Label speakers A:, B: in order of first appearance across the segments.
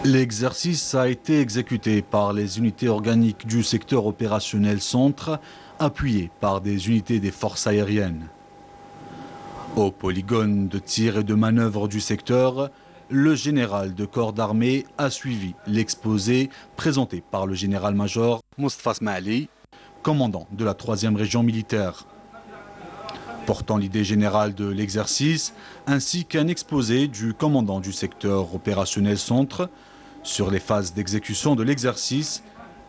A: L'exercice a été exécuté par les unités organiques du secteur opérationnel centre, appuyées par des unités des forces aériennes. Au polygone de tir et de manœuvre du secteur, le général de corps d'armée a suivi l'exposé présenté par le général-major Moustapha Smaili, commandant de la 3e région militaire, portant l'idée générale de l'exercice, ainsi qu'un exposé du commandant du secteur opérationnel centre sur les phases d'exécution de l'exercice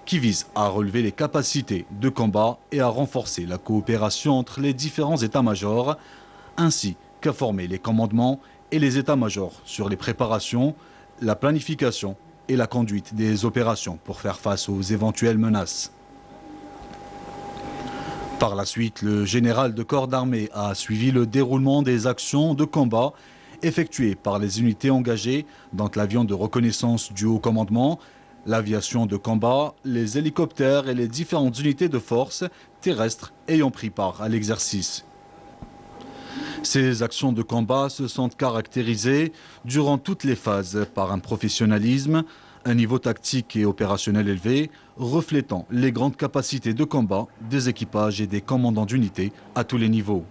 A: qui vise à relever les capacités de combat et à renforcer la coopération entre les différents états-majors, ainsi qu'à former les commandements et les états-majors sur les préparations, la planification et la conduite des opérations pour faire face aux éventuelles menaces. Par la suite, le général de corps d'armée a suivi le déroulement des actions de combat effectuées par les unités engagées, donc l'avion de reconnaissance du haut commandement, l'aviation de combat, les hélicoptères et les différentes unités de force terrestres ayant pris part à l'exercice. Ces actions de combat se sont caractérisées durant toutes les phases par un professionnalisme, un niveau tactique et opérationnel élevé, reflétant les grandes capacités de combat des équipages et des commandants d'unités à tous les niveaux.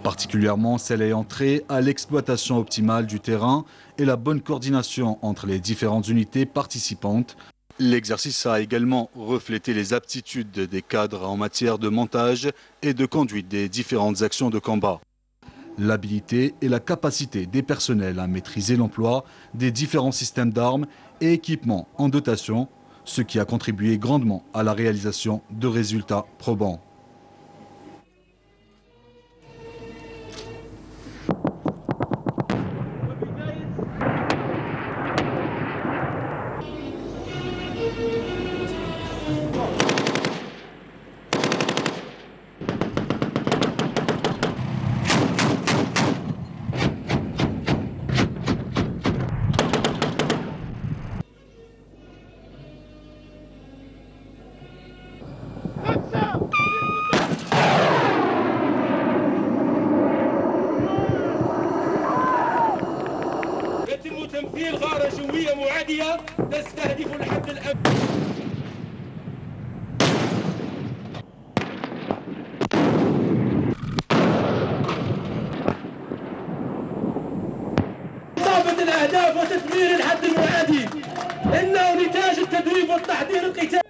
A: Particulièrement celle ayant trait à l'exploitation optimale du terrain et la bonne coordination entre les différentes unités participantes. L'exercice a également reflété les aptitudes des cadres en matière de montage et de conduite des différentes actions de combat. L'habilité et la capacité des personnels à maîtriser l'emploi des différents systèmes d'armes et équipements en dotation, ce qui a contribué grandement à la réalisation de résultats probants.
B: يتم تمثيل غارة جوية معادية تستهدف الحد الأمني. إصابة الأهداف وتثمير الحد المعادي إنه نتاج التدريب والتحضير القتالي.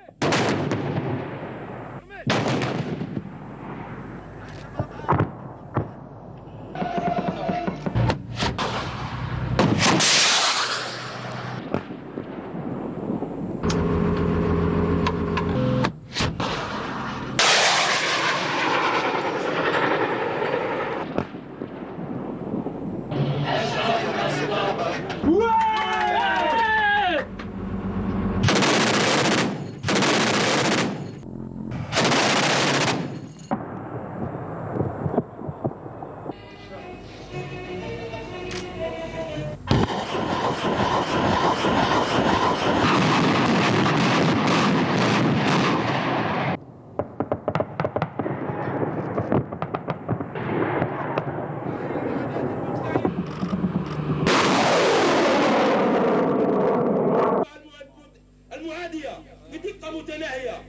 B: المعادية بدقة متناهية.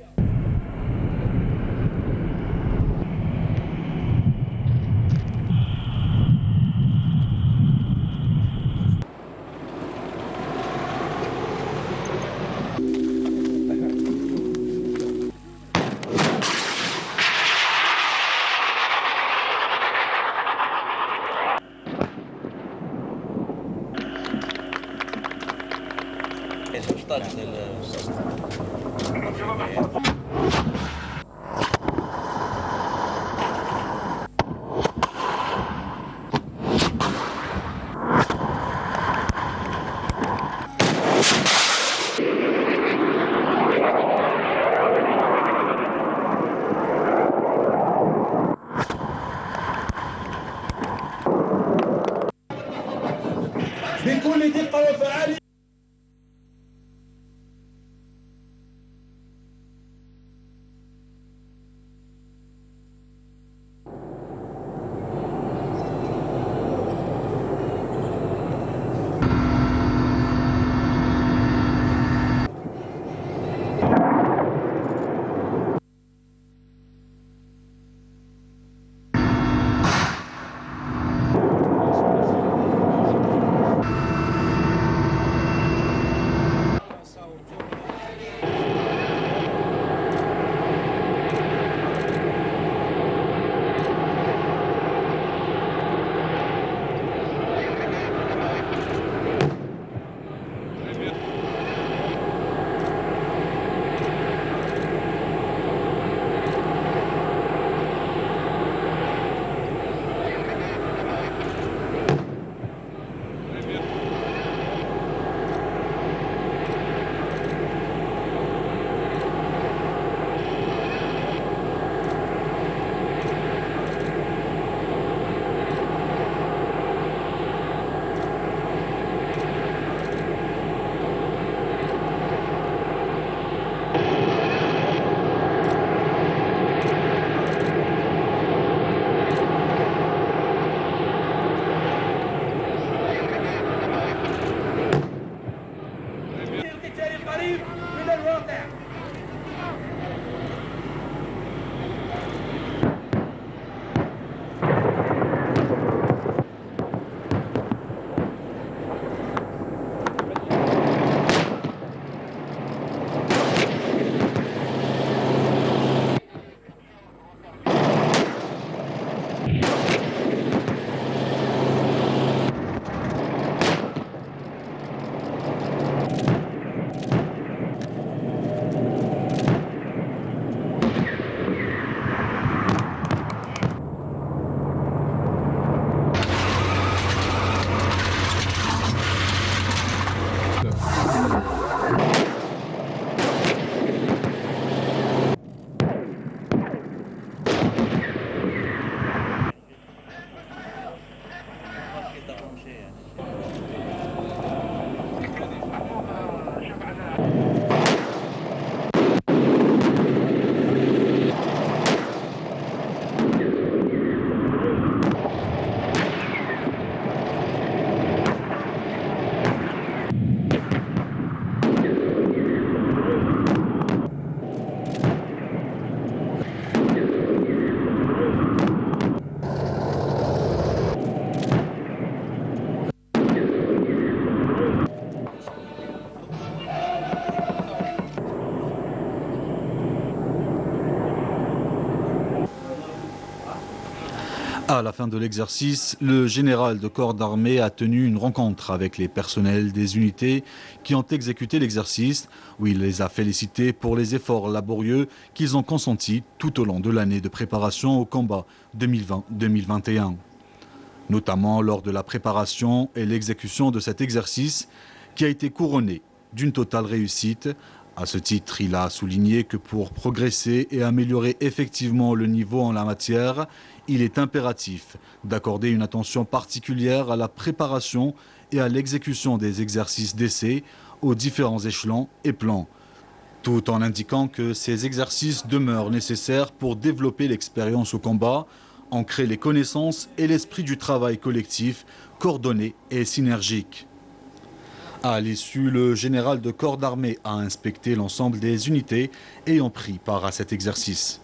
B: بكل دقة وفعالية.
A: À la fin de l'exercice, le général de corps d'armée a tenu une rencontre avec les personnels des unités qui ont exécuté l'exercice, où il les a félicités pour les efforts laborieux qu'ils ont consentis tout au long de l'année de préparation au combat 2020-2021. Notamment lors de la préparation et l'exécution de cet exercice qui a été couronné d'une totale réussite. À ce titre, il a souligné que pour progresser et améliorer effectivement le niveau en la matière, il est impératif d'accorder une attention particulière à la préparation et à l'exécution des exercices d'essai aux différents échelons et plans, tout en indiquant que ces exercices demeurent nécessaires pour développer l'expérience au combat, ancrer les connaissances et l'esprit du travail collectif, coordonné et synergique. À l'issue, le général de corps d'armée a inspecté l'ensemble des unités ayant pris part à cet exercice.